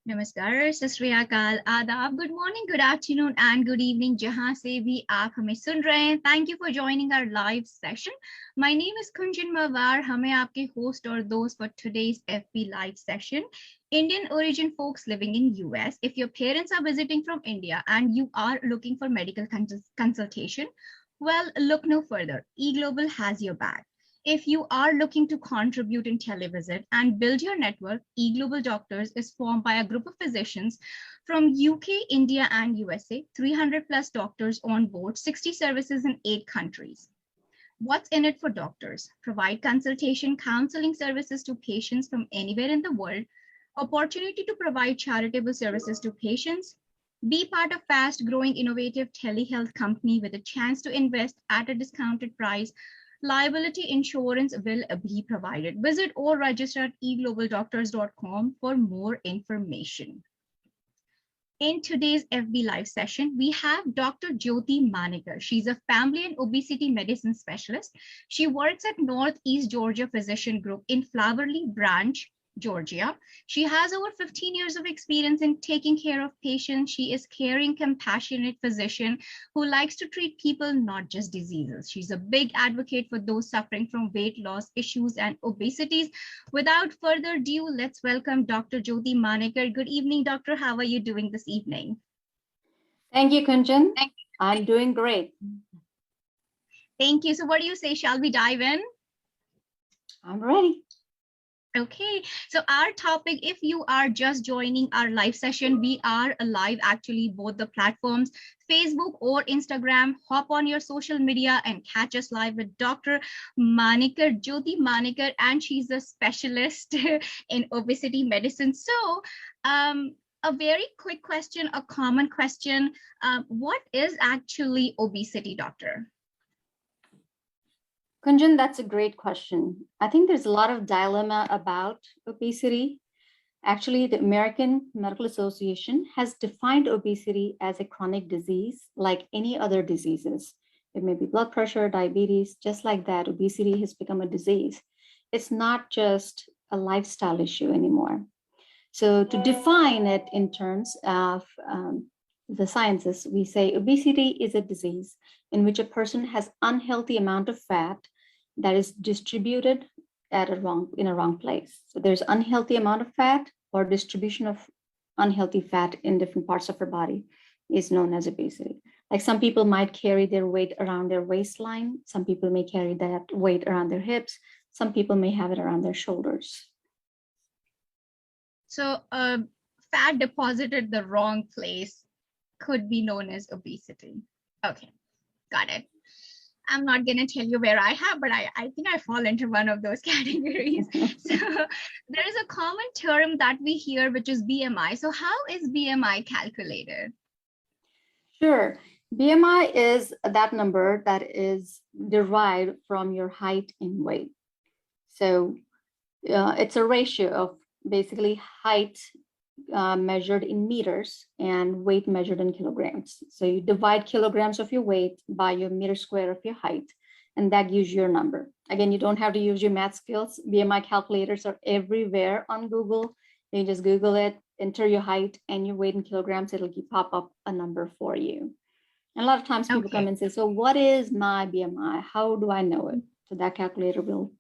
नमस्कार, सत श्री अकाल, आदाब, good morning, good afternoon and good evening जहां से भी आप हमें सुन रहे हैं. Thank you for joining our live session. My name is Kunjan Mawar. हमें आपके होस्ट और दोस्त for today's FB live session. Indian origin folks living in US. If your parents are visiting from India and you are looking for medical consultation, well, look no further. eGlobal has your back. If you are looking to contribute in televisit and build your network, eGlobalDoctors is formed by a group of physicians from UK, India, and USA, 300 plus doctors on board, 60 services in 8 countries. What's in it for doctors? Provide consultation, counseling services to patients from anywhere in the world, opportunity to provide charitable services to patients, be part of fast-growing innovative telehealth company with a chance to invest at a discounted price. Liability insurance will be provided. Visit or register at eglobaldoctors.com for more information. In today's FB Live session, we have Dr.Jyoti Manekar. She's a family and obesity medicine specialist. She works at Northeast Georgia Physician Group in Flowery Branch, Georgia. She has over 15 years of experience in taking care of patients. She is caring, compassionate physician who likes to treat people, not just diseases. She's a big advocate for those suffering from weight loss issues and obesities. Without further ado, let's welcome Dr. Jyoti Manekar. Good evening, doctor. How are you doing this evening? Thank you, Kunjan. I'm doing great. Thank you. So what do you say? Shall we dive in? I'm ready. Okay, so our topic, if you are just joining our live session, we are live actually both the platforms, Facebook or Instagram. Hop on your social media and catch us live with Dr. Moniker, Jyoti Manekar, and she's a specialist in obesity medicine. So a very quick question, a common question, what is actually obesity, doctor? Kunjan, that's a great question. I think there's a lot of dilemma about obesity. Actually, the American Medical Association has defined obesity as a chronic disease like any other diseases. It may be blood pressure, diabetes, just like that. Obesity has become a disease. It's not just a lifestyle issue anymore. So to define it in terms of the sciences, we say obesity is a disease in which a person has unhealthy amount of fat that is distributed in a wrong place. So there's unhealthy amount of fat or distribution of unhealthy fat in different parts of our body is known as obesity. Like some people might carry their weight around their waistline. Some people may carry that weight around their hips. Some people may have it around their shoulders. So fat deposited the wrong place could be known as obesity. Okay, got it. I'm not going to tell you where I have, but I think I fall into one of those categories. So there is a common term that we hear, which is BMI. So how is BMI calculated? Sure. BMI is that number that is derived from your height and weight. So it's a ratio of basically height measured in meters and weight measured in kilograms. So you divide kilograms of your weight by your meter square of your height, and that gives you your number. Again, you don't have to use your math skills. BMI calculators are everywhere on Google. You just Google it, enter your height and your weight in kilograms. It'll pop up a number for you. And a lot of times people come and say, so what is my BMI? How do I know it? So that calculator will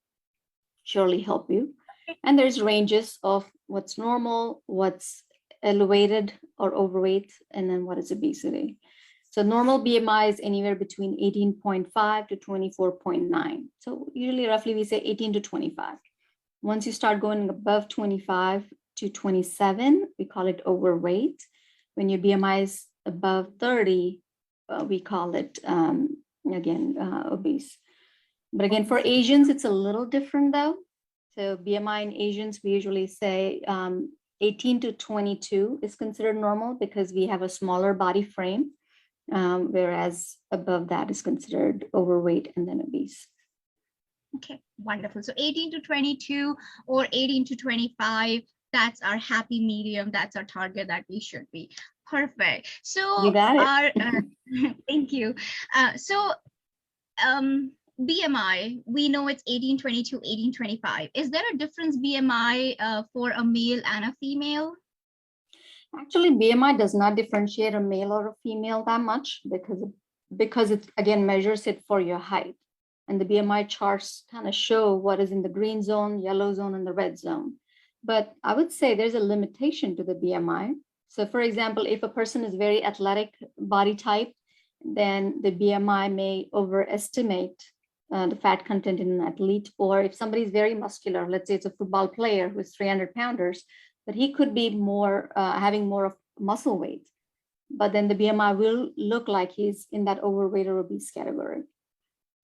surely help you. And there's ranges of what's normal, what's elevated or overweight, and then what is obesity. So normal BMI is anywhere between 18.5 to 24.9. So usually roughly we say 18 to 25. Once you start going above 25 to 27, we call it overweight. When your BMI is above 30, we call it, obese. But again, for Asians, it's a little different though. So BMI in Asians, we usually say 18 to 22 is considered normal because we have a smaller body frame, whereas above that is considered overweight and then obese. Okay, wonderful. So 18 to 22 or 18 to 25, that's our happy medium. That's our target that we should be. Perfect. So you got it. Thank you. BMI, we know it's 1822, 1825. Is there a difference BMI for a male and a female? Actually, BMI does not differentiate a male or a female that much because it again measures it for your height. And the BMI charts kind of show what is in the green zone, yellow zone, and the red zone. But I would say there's a limitation to the BMI. So for example, if a person is very athletic body type, then the BMI may overestimate the fat content in an athlete. Or if somebody is very muscular, let's say it's a football player who's 300 pounders, but he could be more having more of muscle weight. But then the BMI will look like he's in that overweight or obese category.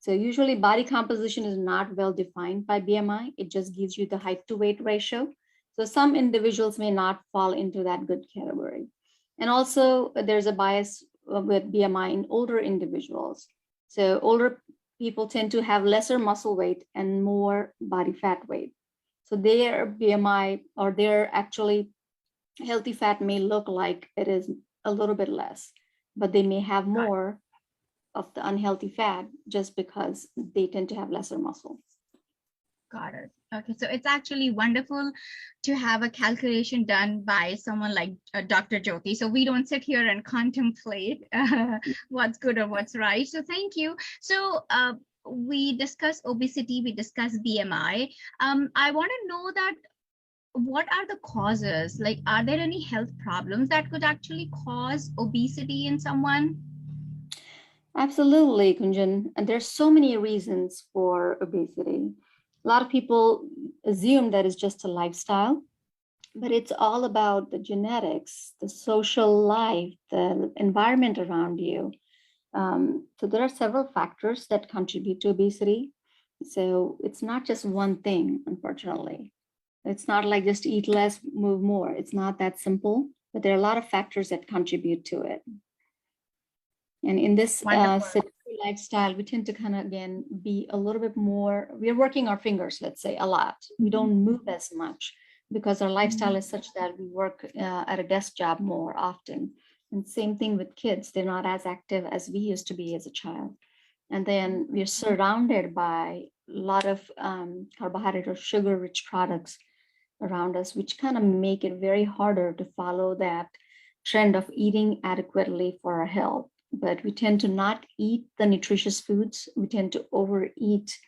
So usually body composition is not well defined by BMI. It just gives you the height to weight ratio. So some individuals may not fall into that good category. And also there's a bias with BMI in older individuals. So older people tend to have lesser muscle weight and more body fat weight. So their BMI or their actually healthy fat may look like it is a little bit less, but they may have more of the unhealthy fat just because they tend to have lesser muscle. Got it. Okay, so it's actually wonderful to have a calculation done by someone like Dr. Jyoti. So we don't sit here and contemplate what's good or what's right. So thank you. So we discussed obesity, we discussed BMI. I want to know that what are the causes? Like, are there any health problems that could actually cause obesity in someone? Absolutely, Kunjan. And there's so many reasons for obesity. A lot of people assume that it's just a lifestyle, but it's all about the genetics, the social life, the environment around you. So there are several factors that contribute to obesity. So it's not just one thing, unfortunately. It's not like just eat less, move more. It's not that simple, but there are a lot of factors that contribute to it. And in this sedentary lifestyle, we tend to kind of, again, be a little bit more, we're working our fingers, let's say, a lot. We don't move as much because our lifestyle is such that we work at a desk job more often. And same thing with kids. They're not as active as we used to be as a child. And then we're surrounded by a lot of carbohydrate or sugar-rich products around us, which kind of make it very harder to follow that trend of eating adequately for our health. But we tend to not eat the nutritious foods. We tend to overeat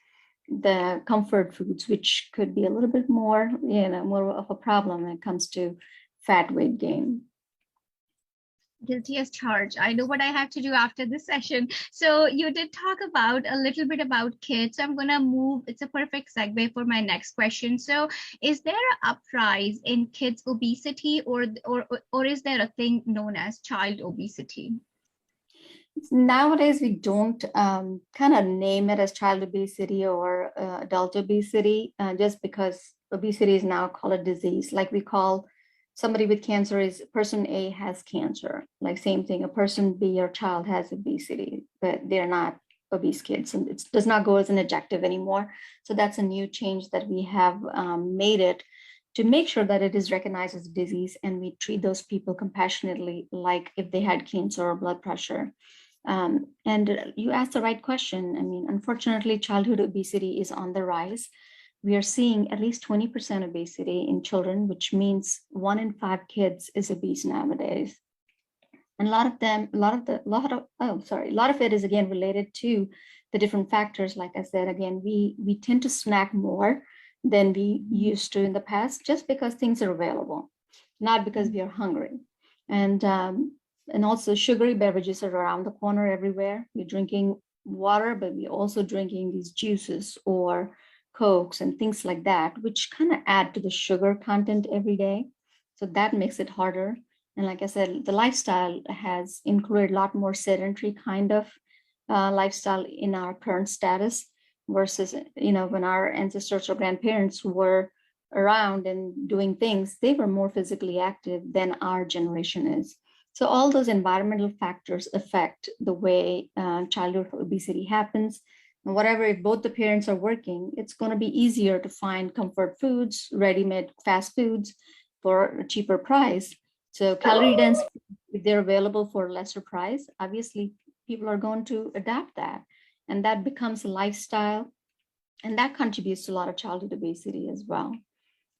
the comfort foods, which could be a little bit more, more of a problem when it comes to fat weight gain. Guilty as charged. I know what I have to do after this session. So you did talk about a little bit about kids. I'm going to move. It's a perfect segue for my next question. So is there an uprise in kids obesity or is there a thing known as child obesity? Nowadays, we don't kind of name it as child obesity or adult obesity just because obesity is now called a disease. Like we call somebody with cancer is person A has cancer. Like same thing, a person B or child has obesity, but they're not obese kids. And it does not go as an adjective anymore. So that's a new change that we have made it to make sure that it is recognized as a disease and we treat those people compassionately, like if they had cancer or blood pressure. And you asked the right question. I mean, unfortunately, childhood obesity is on the rise. We are seeing at least 20% obesity in children, which means 1 in 5 kids is obese nowadays. And a lot of it is again related to the different factors. Like I said, again, we tend to snack more than we used to in the past, just because things are available, not because we are hungry. And also sugary beverages are around the corner everywhere. We're drinking water, but we're also drinking these juices or Cokes and things like that, which kind of add to the sugar content every day. So that makes it harder. And like I said, the lifestyle has included a lot more sedentary kind of lifestyle in our current status versus, when our ancestors or grandparents were around and doing things, they were more physically active than our generation is. So all those environmental factors affect the way childhood obesity happens. And whatever, if both the parents are working, it's going to be easier to find comfort foods, ready-made fast foods for a cheaper price. So calorie dense, if they're available for a lesser price, obviously people are going to adapt that. And that becomes a lifestyle. And that contributes to a lot of childhood obesity as well.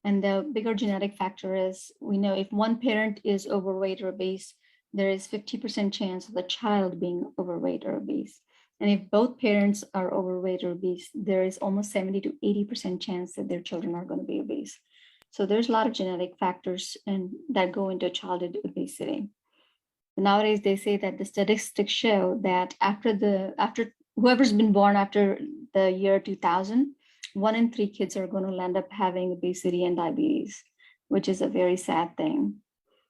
And the bigger genetic factor is, we know if one parent is overweight or obese, there is 50% chance of the child being overweight or obese. And if both parents are overweight or obese, there is almost 70 to 80% chance that their children are going to be obese. So there's a lot of genetic factors that go into childhood obesity. Nowadays, they say that the statistics show that after whoever's been born after the year 2000, 1 in 3 kids are going to end up having obesity and diabetes, which is a very sad thing.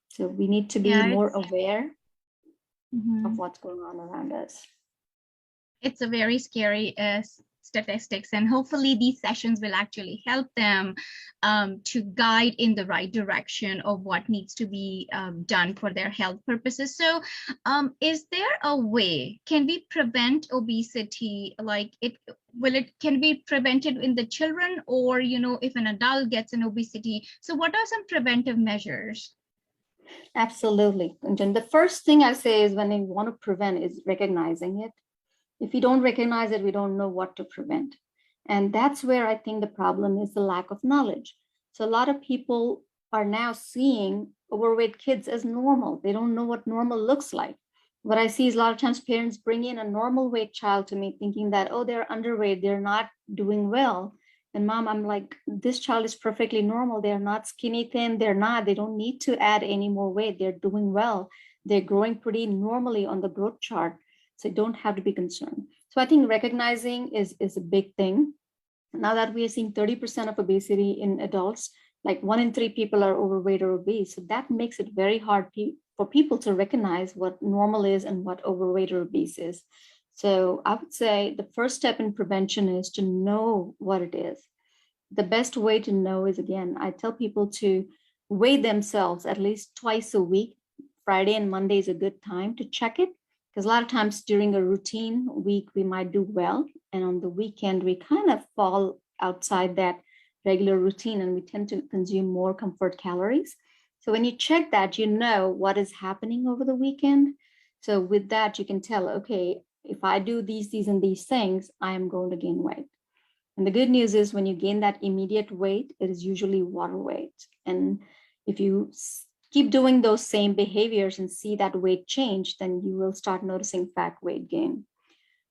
So we need to be more aware of what's going on around us. It's a very scary statistics, and hopefully these sessions will actually help them to guide in the right direction of what needs to be done for their health purposes. So is there a way, can we prevent obesity? Like can be prevented in the children, or if an adult gets an obesity? So what are some preventive measures? Absolutely. And then the first thing I say is, when you want to prevent, is recognizing it. If we don't recognize it, we don't know what to prevent. And that's where I think the problem is, the lack of knowledge. So a lot of people are now seeing overweight kids as normal. They don't know what normal looks like. What I see is a lot of times parents bring in a normal weight child to me thinking that, oh, they're underweight, they're not doing well. And mom, I'm like, this child is perfectly normal. They're not skinny thin. They don't need to add any more weight. They're doing well. They're growing pretty normally on the growth chart. So don't have to be concerned. So I think recognizing is a big thing. Now that we are seeing 30% of obesity in adults, like 1 in 3 people are overweight or obese. So that makes it very hard for people to recognize what normal is and what overweight or obese is. So I would say the first step in prevention is to know what it is. The best way to know is, again, I tell people to weigh themselves at least twice a week. Friday and Monday is a good time to check it, because a lot of times during a routine week, we might do well. And on the weekend, we kind of fall outside that regular routine and we tend to consume more comfort calories. So when you check that, you know what is happening over the weekend. So with that, you can tell, okay, if I do these and these things, I am going to gain weight. And the good news is, when you gain that immediate weight, it is usually water weight. And if you keep doing those same behaviors and see that weight change, then you will start noticing fat weight gain.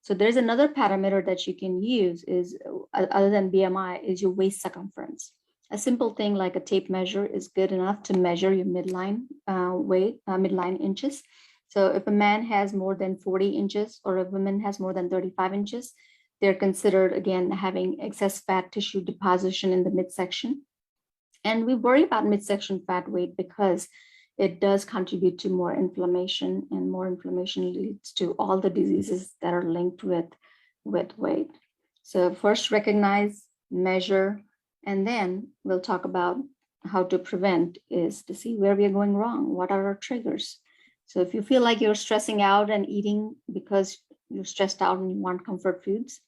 So there's another parameter that you can use, is other than BMI, is your waist circumference. A simple thing like a tape measure is good enough to measure your midline midline inches. So if a man has more than 40 inches or a woman has more than 35 inches, they're considered, again, having excess fat tissue deposition in the midsection. And we worry about midsection fat weight because it does contribute to more inflammation, and more inflammation leads to all the diseases that are linked with weight. So first, recognize, measure, and then we'll talk about how to prevent, is to see where we are going wrong. What are our triggers? So if you feel like you're stressing out and eating because you're stressed out and you want comfort foods,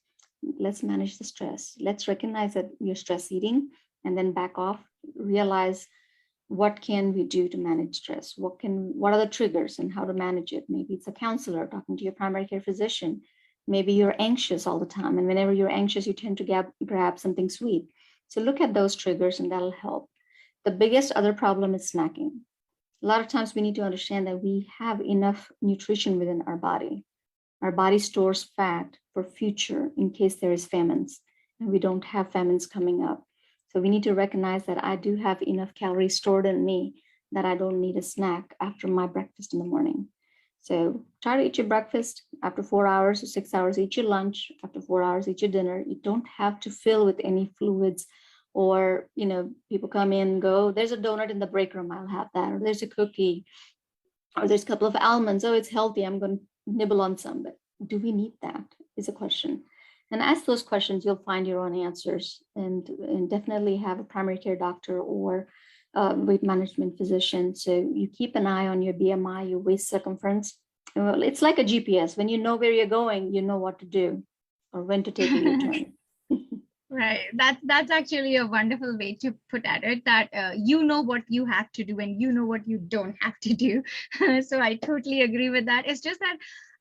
let's manage the stress. Let's recognize that you're stress eating and then back off. Realize, what can we do to manage stress? What are the triggers and how to manage it? Maybe it's a counselor, talking to your primary care physician. Maybe you're anxious all the time, and whenever you're anxious, you tend to grab something sweet. So look at those triggers and that'll help. The biggest other problem is snacking. A lot of times we need to understand that we have enough nutrition within our body. Our body stores fat for future in case there is famines, and we don't have famines coming up. So we need to recognize that I do have enough calories stored in me that I don't need a snack after my breakfast in the morning. So try to eat your breakfast. After 4 hours or 6 hours, eat your lunch. After 4 hours, eat your dinner. You don't have to fill with any fluids, or, people come in and go, there's a donut in the break room, I'll have that. Or there's a cookie, or there's a couple of almonds. Oh, it's healthy, I'm going to nibble on some. But do we need that, is a question. And ask those questions, you'll find your own answers, and definitely have a primary care doctor or weight management physician. So you keep an eye on your BMI, your waist circumference. Well, it's like a GPS. When you know where you're going, you know what to do or when to take a U-turn. Right. That's actually a wonderful way to put at it, that you know what you have to do and you know what you don't have to do. So I totally agree with that. It's just that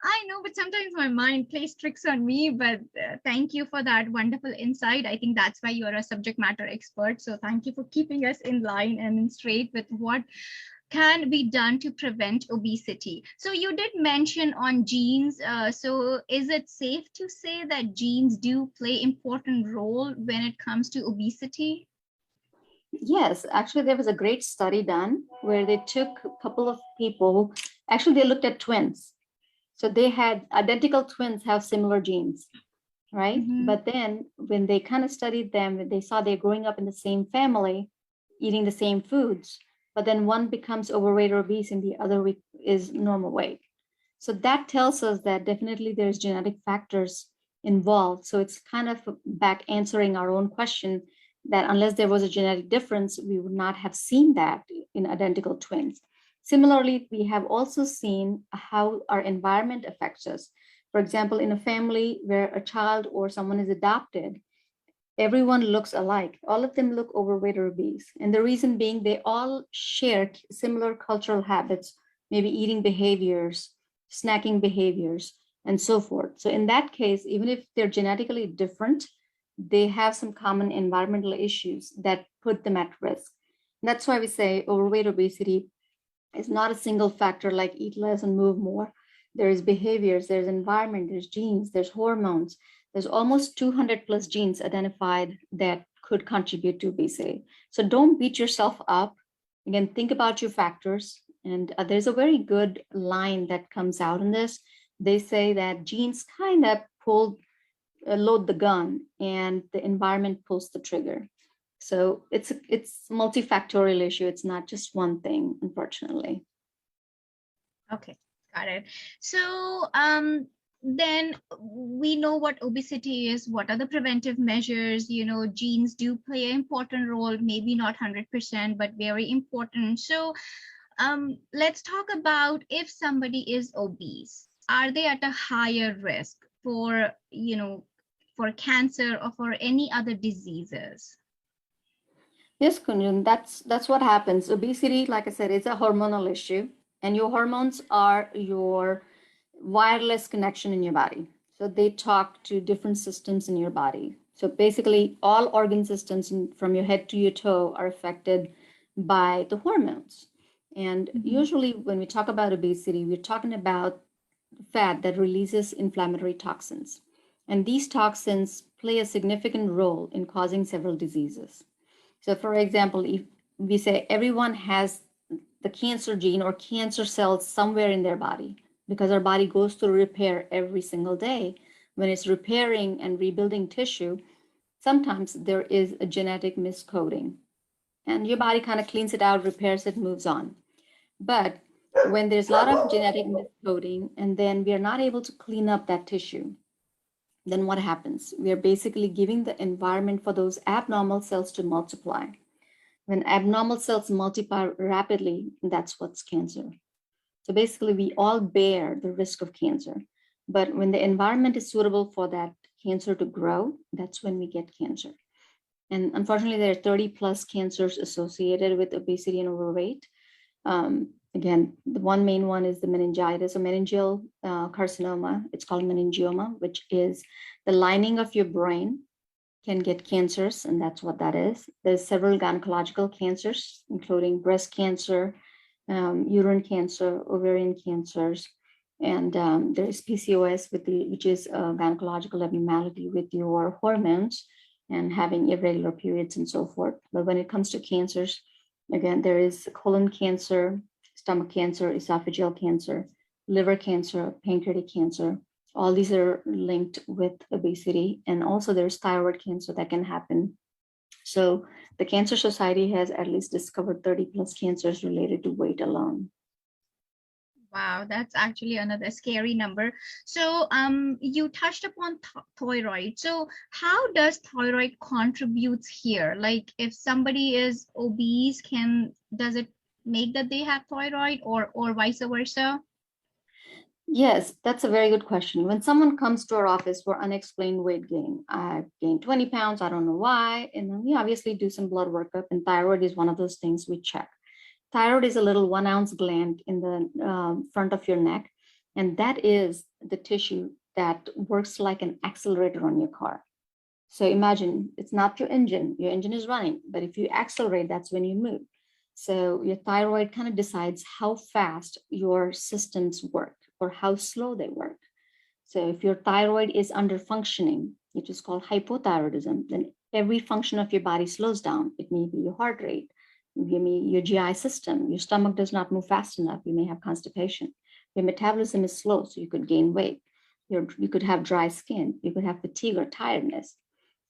I know, but sometimes my mind plays tricks on me. But thank you for that wonderful insight. I think that's why you are a subject matter expert. So thank you for keeping us in line and in straight with what can be done to prevent obesity. So you did mention on genes. So is it safe to say that genes do play important role when it comes to obesity? Yes, actually, there was a great study done where they took a couple of people. Actually, they looked at twins. So they had identical twins have similar genes, right? Mm-hmm. But then when they kind of studied them, they saw they're growing up in the same family, eating the same foods, but then one becomes overweight or obese and the other is normal weight. So that tells us that definitely there's genetic factors involved. So it's kind of back answering our own question that unless there was a genetic difference, we would not have seen that in identical twins. Similarly, we have also seen how our environment affects us. For example, in a family where a child or someone is adopted, everyone looks alike. All of them look overweight or obese. And the reason being they all share similar cultural habits, maybe eating behaviors, snacking behaviors, and so forth. So in that case, even if they're genetically different, they have some common environmental issues that put them at risk. And that's why we say overweight obesity is not a single factor like eat less and move more. There's behaviors, there's environment, there's genes, there's hormones. There's almost 200 plus genes identified that could contribute to obesity. So don't beat yourself up. Again, think about your factors. And there's a very good line that comes out in this. They say that genes kind of load the gun and the environment pulls the trigger. So it's multifactorial issue. It's not just one thing, unfortunately. Okay, got it. So then we know what obesity is, what are the preventive measures, genes do play an important role, maybe not 100%, but very important. So let's talk about if somebody is obese, are they at a higher risk for, for cancer or for any other diseases? Yes, Kunjan, that's what happens. Obesity, like I said, is a hormonal issue, and your hormones are your wireless connection in your body. So they talk to different systems in your body. So basically, all organ systems from your head to your toe are affected by the hormones. And Mhm. usually, when we talk about obesity, we're talking about fat that releases inflammatory toxins. And these toxins play a significant role in causing several diseases. So, for example, if we say everyone has the cancer gene or cancer cells somewhere in their body, because our body goes through repair every single day, when it's repairing and rebuilding tissue, sometimes there is a genetic miscoding. And your body kind of cleans it out, repairs it, moves on. But when there's a lot of genetic miscoding and then we are not able to clean up that tissue, then what happens? We are basically giving the environment for those abnormal cells to multiply. When abnormal cells multiply rapidly, that's what's cancer. So basically, we all bear the risk of cancer. But when the environment is suitable for that cancer to grow, that's when we get cancer. And unfortunately, there are 30 plus cancers associated with obesity and overweight. Again, the one main one is the meningitis or meningeal carcinoma. It's called meningioma, which is the lining of your brain can get cancers, and that's what that is. There's several gynecological cancers, including breast cancer, uterine cancer, ovarian cancers, and there's PCOS, which is a gynecological abnormality with your hormones and having irregular periods and so forth. But when it comes to cancers, again, there is colon cancer, stomach cancer, esophageal cancer, liver cancer, pancreatic cancer. All these are linked with obesity. And also there's thyroid cancer that can happen. So the Cancer Society has at least discovered 30 plus cancers related to weight alone. Wow, that's actually another scary number. So, you touched upon thyroid. So, how does thyroid contributes here? Like, if somebody is obese, does it make that they have thyroid, or vice versa? Yes, that's a very good question. When someone comes to our office for unexplained weight gain, I've gained 20 pounds, I don't know why. And then we obviously do some blood workup, and thyroid is one of those things we check. Thyroid is a little 1 ounce gland in the front of your neck And that is the tissue that works like an accelerator on your car. So imagine it's not your engine is running, but if you accelerate, that's when you move. So your thyroid kind of decides how fast your systems work or how slow they work. So if your thyroid is under functioning, which is called hypothyroidism, then every function of your body slows down. It may be your heart rate, maybe your GI system, your stomach does not move fast enough. You may have constipation. Your metabolism is slow, so you could gain weight. You could have dry skin. You could have fatigue or tiredness.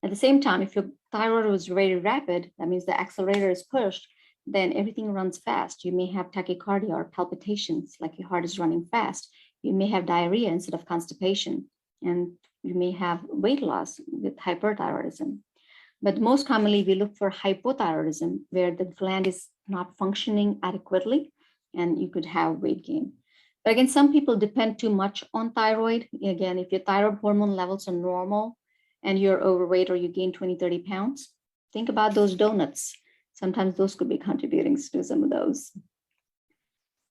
At the same time, if your thyroid was very rapid, that means the accelerator is pushed, then everything runs fast. You may have tachycardia or palpitations, like your heart is running fast. You may have diarrhea instead of constipation, and you may have weight loss with hyperthyroidism. But most commonly, we look for hypothyroidism, where the gland is not functioning adequately, and you could have weight gain. But again, some people depend too much on thyroid. Again, if your thyroid hormone levels are normal and you're overweight or you gain 20, 30 pounds, think about those donuts. Sometimes those could be contributing to some of those.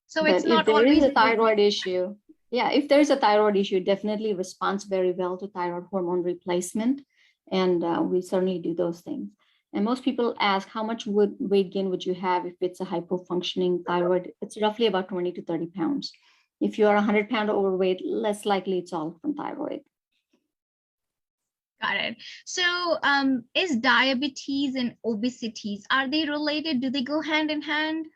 So it's But if not there is always a thyroid issue, if there's a thyroid issue, it definitely responds very well to thyroid hormone replacement. And we certainly do those things. And most people ask, how much weight gain would you have if it's a hypofunctioning thyroid? It's roughly about 20 to 30 pounds. If you are 100-pound overweight, less likely it's all from thyroid. Got it. So is diabetes and obesities, are they related? Do they go hand in hand?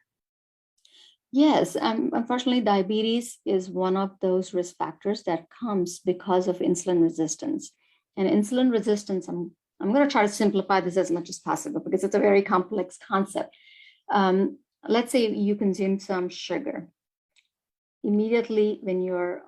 Yes, unfortunately, diabetes is one of those risk factors that comes because of insulin resistance. And insulin resistance, I'm going to try to simplify this as much as possible because it's a very complex concept. Let's say you consume some sugar. Immediately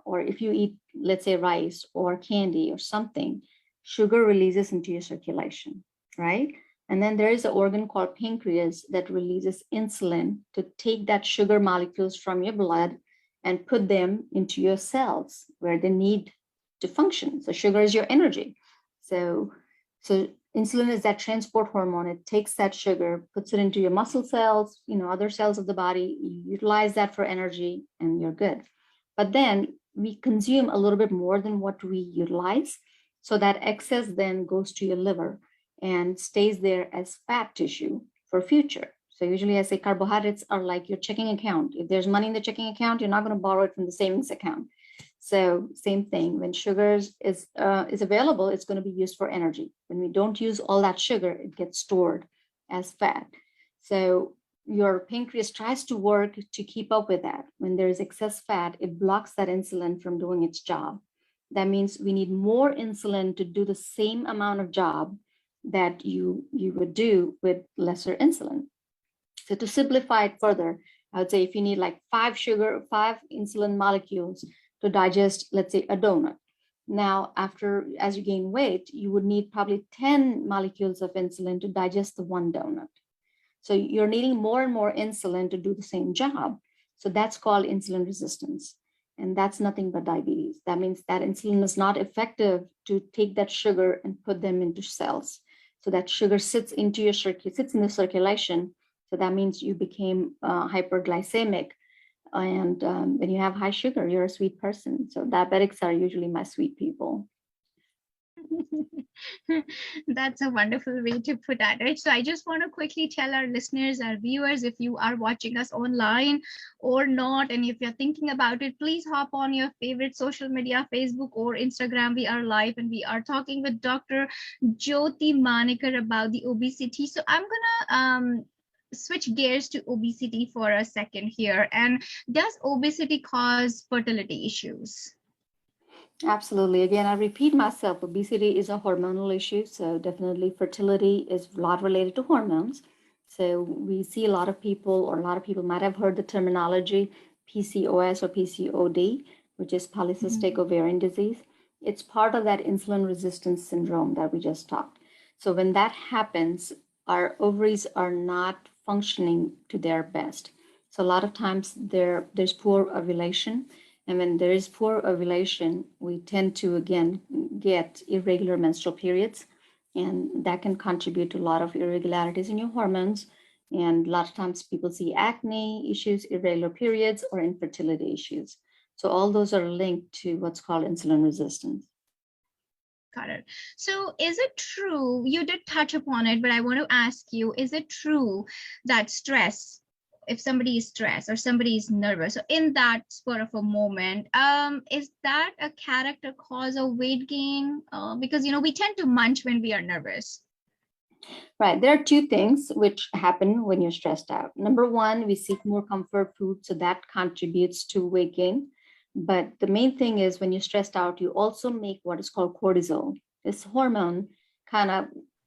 or if you eat, let's say, rice or candy or something, sugar releases into your circulation, right? And then there is an organ called pancreas that releases insulin to take that sugar molecules from your blood and put them into your cells where they need to function. So sugar is your energy. So insulin is that transport hormone. It takes that sugar, puts it into your muscle cells, other cells of the body, you utilize that for energy and you're good. But then we consume a little bit more than what we utilize. So that excess then goes to your liver and stays there as fat tissue for future. So usually I say carbohydrates are like your checking account. If there's money in the checking account, you're not going to borrow it from the savings account. So same thing, when sugars is available, it's going to be used for energy. When we don't use all that sugar, it gets stored as fat. So your pancreas tries to work to keep up with that. When there is excess fat, it blocks that insulin from doing its job. That means we need more insulin to do the same amount of job that you would do with lesser insulin. So to simplify it further, I would say if you need like 5 insulin molecules to digest, let's say, a donut. Now, as you gain weight, you would need probably 10 molecules of insulin to digest the one donut. So you're needing more and more insulin to do the same job. So that's called insulin resistance. And that's nothing but diabetes. That means that insulin is not effective to take that sugar and put them into cells. So that sugar sits in the circulation. So that means you became hyperglycemic. And when you have high sugar, you're a sweet person. So diabetics are usually my sweet people. That's a wonderful way to put it. So I just want to quickly tell our listeners, our viewers, if you are watching us online or not, and if you're thinking about it, please hop on your favorite social media, Facebook or Instagram. We are live and we are talking with Dr. Jyoti Manekar about the obesity. So I'm gonna switch gears to obesity for a second here. And does obesity cause fertility issues? Absolutely. Again, I repeat myself, obesity is a hormonal issue. So definitely fertility is a lot related to hormones. So we see a lot of people might have heard the terminology PCOS or PCOD, which is polycystic ovarian disease. It's part of that insulin resistance syndrome that we just talked. So when that happens, our ovaries are not functioning to their best. So a lot of times there's poor ovulation. And when there is poor ovulation, we tend to, again, get irregular menstrual periods. And that can contribute to a lot of irregularities in your hormones. And a lot of times people see acne issues, irregular periods, or infertility issues. So all those are linked to what's called insulin resistance. Got it. So is it true, you did touch upon it, but I want to ask you, is it true that stress, if somebody is stressed or somebody is nervous, so in that spur of a moment, is that a character cause of weight gain? Because, we tend to munch when we are nervous. Right. There are two things which happen when you're stressed out. Number one, we seek more comfort food, so that contributes to weight gain. But the main thing is when you're stressed out, you also make what is called cortisol. This hormone kind of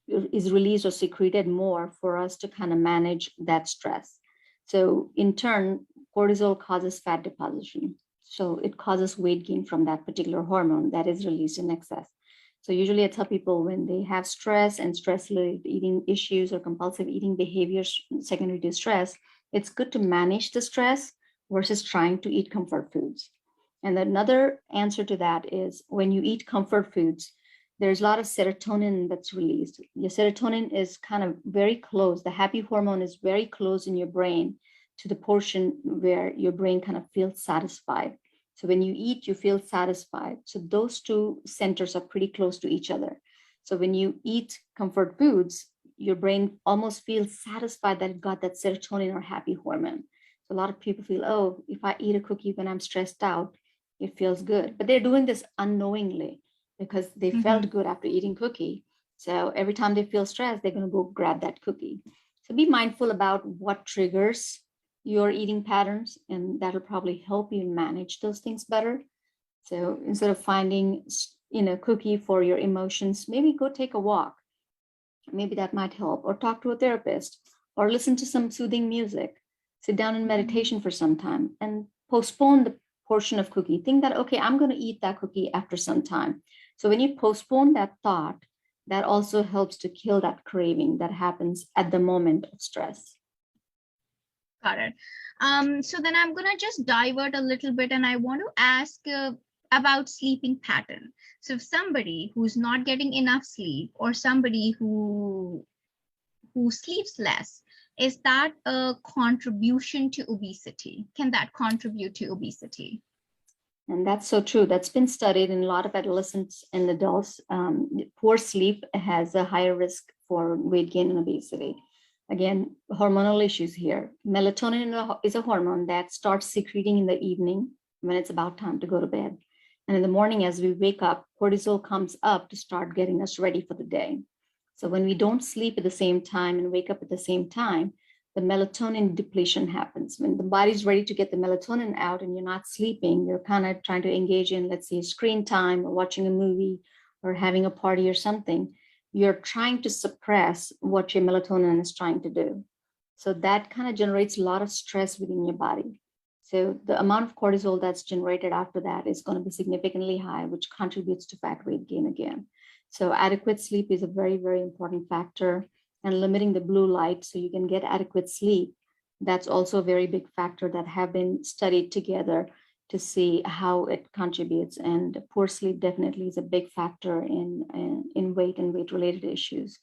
is released or secreted more for us to kind of manage that stress. So in turn, cortisol causes fat deposition. So it causes weight gain from that particular hormone that is released in excess. So usually I tell people when they have stress and stress-related eating issues or compulsive eating behaviors secondary to stress, it's good to manage the stress versus trying to eat comfort foods. And another answer to that is when you eat comfort foods, there's a lot of serotonin that's released. Your serotonin is kind of very close. The happy hormone is very close in your brain to the portion where your brain kind of feels satisfied. So when you eat, you feel satisfied. So those two centers are pretty close to each other. So when you eat comfort foods, your brain almost feels satisfied that it got that serotonin or happy hormone. So a lot of people feel, oh, if I eat a cookie when I'm stressed out, it feels good. But they're doing this unknowingly because they felt good after eating cookie. So every time they feel stressed, they're going to go grab that cookie. So be mindful about what triggers your eating patterns, and that'll probably help you manage those things better. So instead of finding, cookie for your emotions, maybe go take a walk. Maybe that might help, or talk to a therapist, or listen to some soothing music. Sit down in meditation for some time and postpone the portion of cookie. Think that, okay, I'm going to eat that cookie after some time. So when you postpone that thought, that also helps to kill that craving that happens at the moment of stress. Got it. So then I'm going to just divert a little bit and I want to ask about sleeping pattern. So if somebody who's not getting enough sleep or somebody who sleeps less, is that a contribution to obesity? Can that contribute to obesity? And that's so true. That's been studied in a lot of adolescents and adults. Poor sleep has a higher risk for weight gain and obesity. Again, hormonal issues here. Melatonin is a hormone that starts secreting in the evening when it's about time to go to bed. And in the morning, as we wake up, cortisol comes up to start getting us ready for the day. So when we don't sleep at the same time and wake up at the same time, the melatonin depletion happens. When the body's ready to get the melatonin out and you're not sleeping, you're kind of trying to engage in, let's say, screen time or watching a movie or having a party or something. You're trying to suppress what your melatonin is trying to do. So that kind of generates a lot of stress within your body. So the amount of cortisol that's generated after that is going to be significantly high, which contributes to fat weight gain again. So adequate sleep is a very, very important factor, and limiting the blue light so you can get adequate sleep. That's also a very big factor that have been studied together to see how it contributes. And poor sleep definitely is a big factor in weight and weight related issues.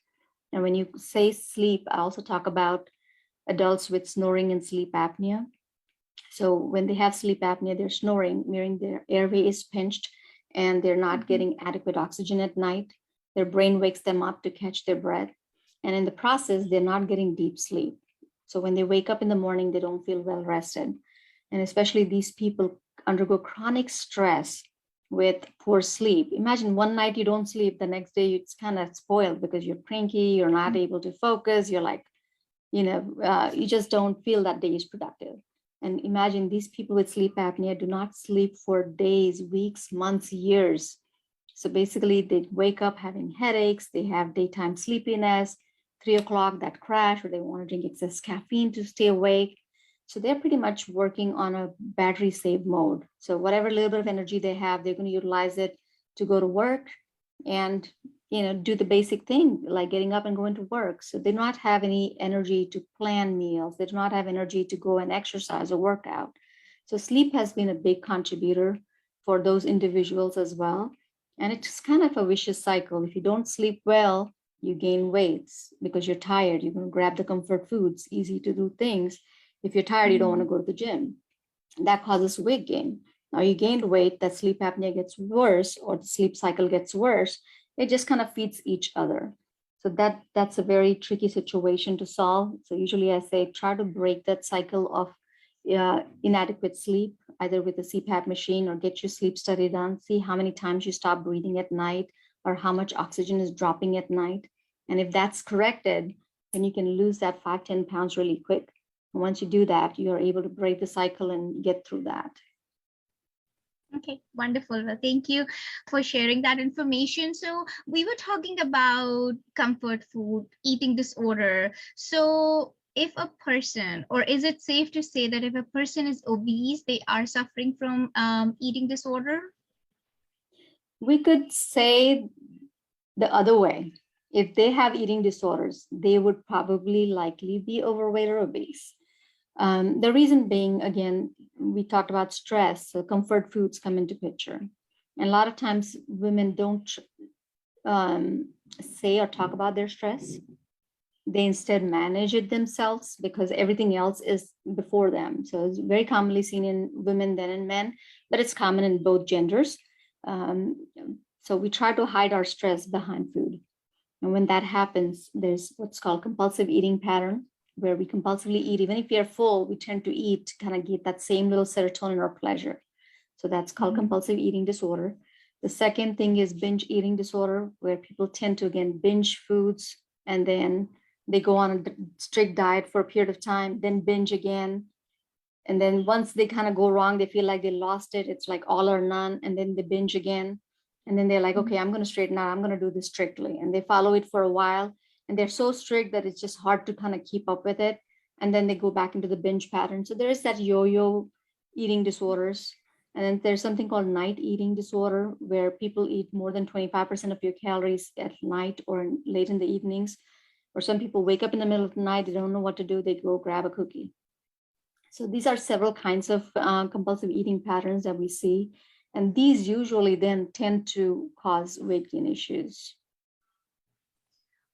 And when you say sleep, I also talk about adults with snoring and sleep apnea. So when they have sleep apnea, they're snoring, meaning their airway is pinched and they're not getting adequate oxygen at night. Their brain wakes them up to catch their breath. And in the process, they're not getting deep sleep. So when they wake up in the morning, they don't feel well rested. And especially these people undergo chronic stress with poor sleep. Imagine one night you don't sleep, the next day it's kind of spoiled because you're cranky, you're not able to focus, you're like, you just don't feel that day is productive. And imagine these people with sleep apnea do not sleep for days, weeks, months, years. So basically they wake up having headaches, they have daytime sleepiness, 3 o'clock, that crash, or they want to drink excess caffeine to stay awake. So they're pretty much working on a battery save mode. So whatever little bit of energy they have, they're going to utilize it to go to work and do the basic thing like getting up and going to work. So they do not have any energy to plan meals. They do not have energy to go and exercise or work out. So sleep has been a big contributor for those individuals as well. And it's kind of a vicious cycle. If you don't sleep well, you gain weight because you're tired. You're going to grab the comfort foods, easy to do things. If you're tired, you don't want to go to the gym. That causes weight gain. Now you gained weight, that sleep apnea gets worse or the sleep cycle gets worse. It just kind of feeds each other. So that's a very tricky situation to solve. So usually I say try to break that cycle of inadequate sleep, either with a CPAP machine or get your sleep study done. See how many times you stop breathing at night or how much oxygen is dropping at night. And if that's corrected, then you can lose that 5-10 pounds really quick. And once you do that, you're able to break the cycle and get through that. Okay, wonderful. Well, thank you for sharing that information. So we were talking about comfort food, eating disorder. So if a person, or is it safe to say that if a person is obese, they are suffering from eating disorder? We could say the other way. If they have eating disorders, they would probably likely be overweight or obese. The reason being, again, we talked about stress, so comfort foods come into picture. And a lot of times women don't say or talk about their stress. They instead manage it themselves because everything else is before them. So it's very commonly seen in women than in men, but it's common in both genders. So we try to hide our stress behind food. And when that happens, there's what's called compulsive eating pattern, where we compulsively eat. Even if we are full, we tend to eat to kind of get that same little serotonin or pleasure. So that's called compulsive eating disorder. The second thing is binge eating disorder, where people tend to, again, binge foods and then they go on a strict diet for a period of time, then binge again. And then once they kind of go wrong, they feel like they lost it. It's like all or none. And then they binge again. And then they're like, okay, I'm going to straighten out. I'm going to do this strictly. And they follow it for a while. And they're so strict that it's just hard to kind of keep up with it. And then they go back into the binge pattern. So there is that yo-yo eating disorders. And then there's something called night eating disorder, where people eat more than 25% of your calories at night or late in the evenings. Or some people wake up in the middle of the night, they don't know what to do, they go grab a cookie. So these are several kinds of compulsive eating patterns that we see. And these usually then tend to cause weight gain issues.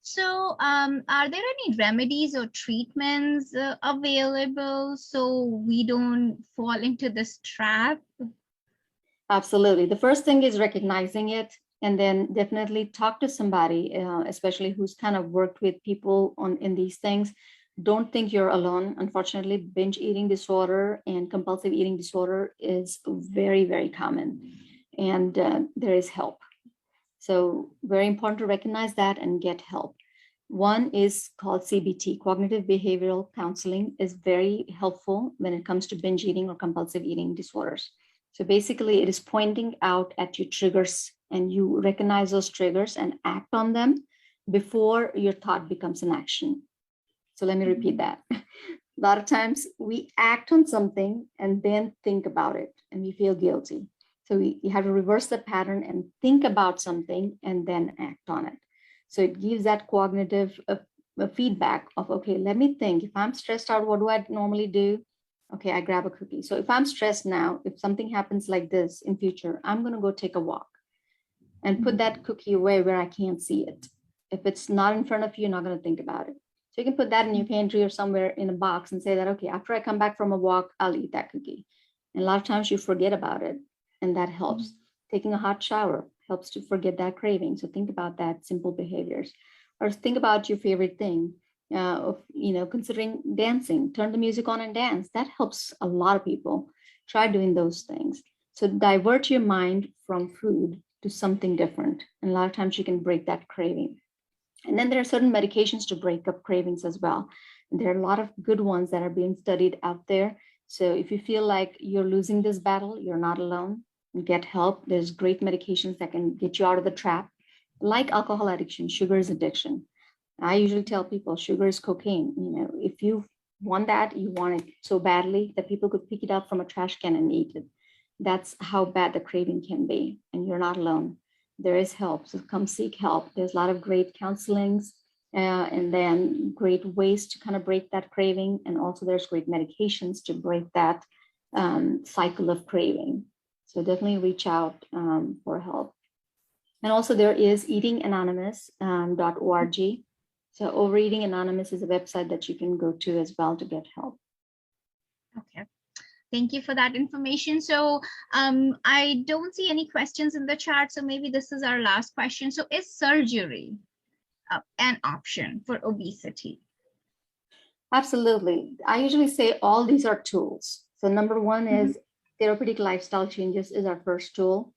So, are there any remedies or treatments available so we don't fall into this trap? Absolutely. The first thing is recognizing it, and then definitely talk to somebody, especially who's kind of worked with people in these things. Don't think you're alone. Unfortunately, binge eating disorder and compulsive eating disorder is very, very common, and there is help. So very important to recognize that and get help. One is called CBT, cognitive behavioral counseling, is very helpful when it comes to binge eating or compulsive eating disorders. So basically, it is pointing out at your triggers, and you recognize those triggers and act on them before your thought becomes an action. So let me repeat that. A lot of times we act on something and then think about it and we feel guilty. So you have to reverse the pattern and think about something and then act on it. So it gives that cognitive feedback of, okay, let me think. If I'm stressed out, what do I normally do? Okay, I grab a cookie. So if I'm stressed now, if something happens like this in future, I'm going to go take a walk and put that cookie away where I can't see it. If it's not in front of you, you're not going to think about it. So you can put that in your pantry or somewhere in a box and say that, okay, after I come back from a walk, I'll eat that cookie. And a lot of times you forget about it, and that helps. Taking a hot shower helps to forget that craving. So think about that, simple behaviors. Or think about your favorite thing of, considering dancing. Turn the music on and dance. That helps a lot of people. Try doing those things. So divert your mind from food to something different. And a lot of times you can break that craving. And then there are certain medications to break up cravings as well. And there are a lot of good ones that are being studied out there. So if you feel like you're losing this battle, you're not alone. Get help. There's great medications that can get you out of the trap. Like alcohol addiction, sugar is addiction. I usually tell people sugar is cocaine. If you want that, you want it so badly that people could pick it up from a trash can and eat it. That's how bad the craving can be. And you're not alone. There is help. So come seek help. There's a lot of great counselings and then great ways to kind of break that craving. And also there's great medications to break that cycle of craving. So definitely reach out for help. And also there is eatinganonymous.org. So Overeating Anonymous is a website that you can go to as well to get help. Okay. Thank you for that information. So I don't see any questions in the chat. So maybe this is our last question. So is surgery an option for obesity? Absolutely. I usually say all these are tools. So number one is therapeutic lifestyle changes is our first tool.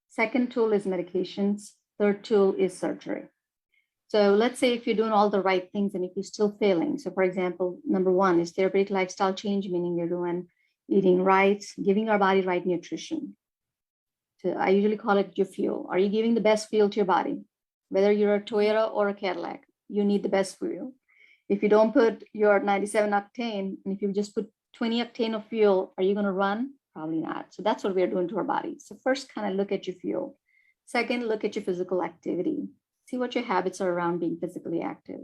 Second tool is medications. Third tool is surgery. So let's say if you're doing all the right things and if you're still failing. So for example, number one is therapeutic lifestyle change, meaning you're doing eating right, giving our body right nutrition. So I usually call it your fuel. Are you giving the best fuel to your body? Whether you're a Toyota or a Cadillac, you need the best fuel. If you don't put your 97 octane, and if you just put 20 octane of fuel, are you going to run? Probably not. So that's what we're doing to our body. So first, kind of look at your fuel. Second, look at your physical activity. See what your habits are around being physically active.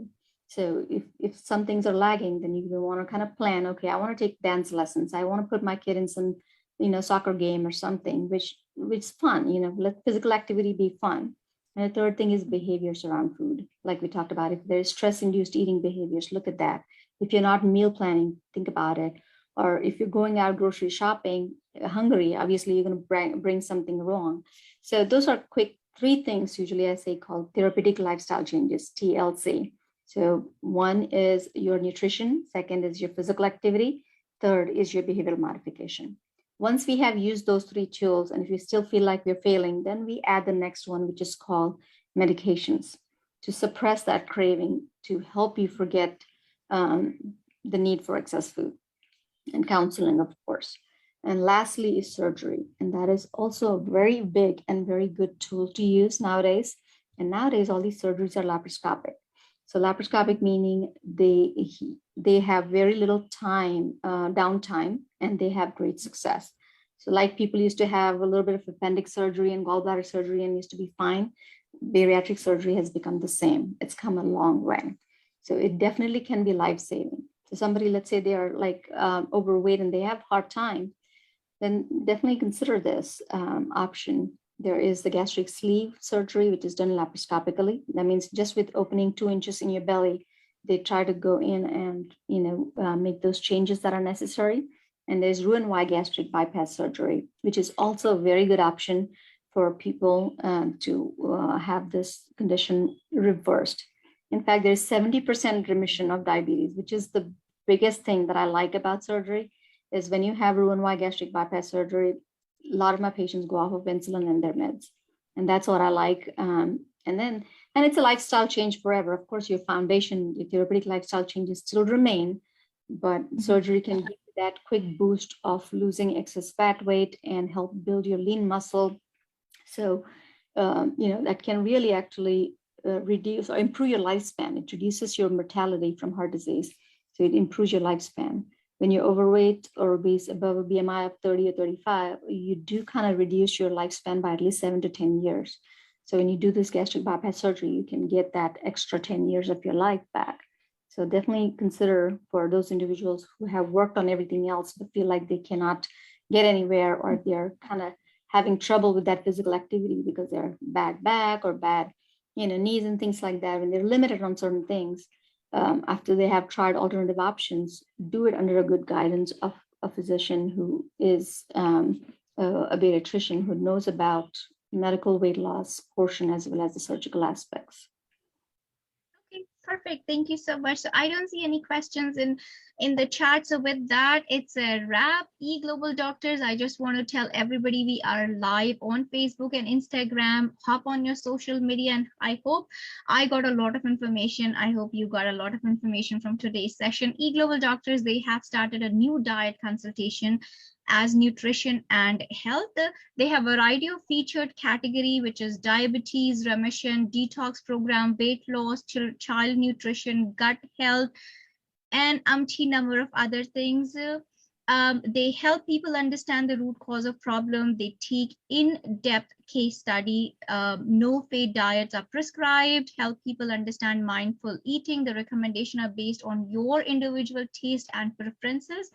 So if some things are lagging, then you want to kind of plan, okay, I want to take dance lessons. I want to put my kid in some, soccer game or something, which is fun, let physical activity be fun. And the third thing is behaviors around food. Like we talked about, if there's stress-induced eating behaviors, look at that. If you're not meal planning, think about it. Or if you're going out grocery shopping, hungry, obviously you're going to bring something wrong. So those are quick 3 things, usually I say, called therapeutic lifestyle changes, TLC. So one is your nutrition, second is your physical activity, third is your behavioral modification. Once we have used those 3 tools, and if we still feel like we're failing, then we add the next one, which is called medications, to suppress that craving, to help you forget the need for excess food, and counseling, of course. And lastly is surgery. And that is also a very big and very good tool to use nowadays. And nowadays, all these surgeries are laparoscopic. So laparoscopic meaning they have very little time, downtime, and they have great success. So like people used to have a little bit of appendix surgery and gallbladder surgery and used to be fine, bariatric surgery has become the same. It's come a long way. So it definitely can be life-saving. So somebody, let's say they are like overweight and they have hard time, then definitely consider this option. There is the gastric sleeve surgery, which is done laparoscopically. That means just with opening 2 inches in your belly, they try to go in and make those changes that are necessary. And there's Roux-en-Y gastric bypass surgery, which is also a very good option for people to have this condition reversed. In fact, there's 70% remission of diabetes, which is the biggest thing that I like about surgery, is when you have Roux-en-Y gastric bypass surgery, a lot of my patients go off of insulin and their meds. And that's what I like. And it's a lifestyle change forever. Of course, your foundation, your therapeutic lifestyle changes still remain, but surgery can give you that quick boost of losing excess fat weight and help build your lean muscle. So, that can really actually reduce or improve your lifespan. It reduces your mortality from heart disease. So it improves your lifespan. When you're overweight or obese above a BMI of 30 or 35, you do kind of reduce your lifespan by at least 7 to 10 years. So when you do this gastric bypass surgery, you can get that extra 10 years of your life back. So definitely consider for those individuals who have worked on everything else, but feel like they cannot get anywhere, or they're kind of having trouble with that physical activity because they're bad back or bad, knees and things like that. When they're limited on certain things, after they have tried alternative options, do it under a good guidance of a physician who is a bariatrician who knows about medical weight loss portion as well as the surgical aspects. Okay, perfect. Thank you so much. So I don't see any questions in the chat. So with that, it's a wrap. eGlobalDoctors, I just want to tell everybody we are live on Facebook and Instagram. Hop on your social media, and I hope I got a lot of information. I hope you got a lot of information from today's session. eGlobalDoctors, they have started a new diet consultation as nutrition and health. They have a variety of featured category, which is diabetes remission, detox program, weight loss, child nutrition, gut health, and umpteen number of other things. They help people understand the root cause of problem. They take in-depth case study. No fad diets are prescribed. Help people understand mindful eating. The recommendation are based on your individual taste and preferences.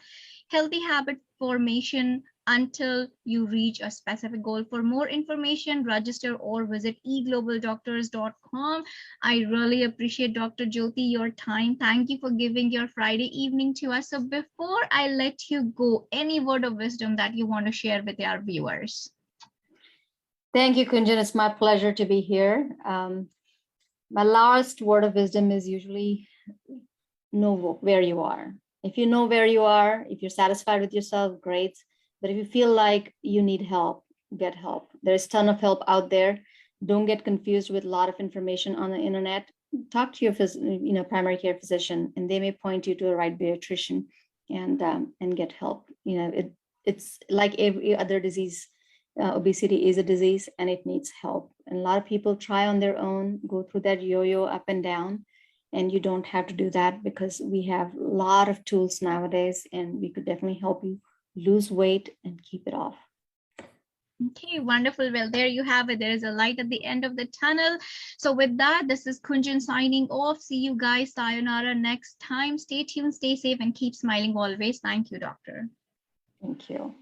Healthy habit formation until you reach a specific goal. For more information, register or visit eGlobalDoctors.com. I really appreciate Dr. Jyoti your time. Thank you for giving your Friday evening to us. So before I let you go, any word of wisdom that you want to share with our viewers? Thank you, Kunjan. It's my pleasure to be here. My last word of wisdom is usually know where you are. If you know where you are, if you're satisfied with yourself, great. But if you feel like you need help, get help. There's a ton of help out there. Don't get confused with a lot of information on the internet. Talk to your primary care physician, and they may point you to the right pediatrician and get help. It's like every other disease. Obesity is a disease and it needs help. And a lot of people try on their own, go through that yo-yo up and down. And you don't have to do that because we have a lot of tools nowadays, and we could definitely help you lose weight and keep it off. Okay, wonderful. Well, there you have it. There is a light at the end of the tunnel. So with that, this is Kunjan signing off. See you guys. Sayonara next time. Stay tuned, stay safe, and keep smiling always. Thank you, doctor. Thank you.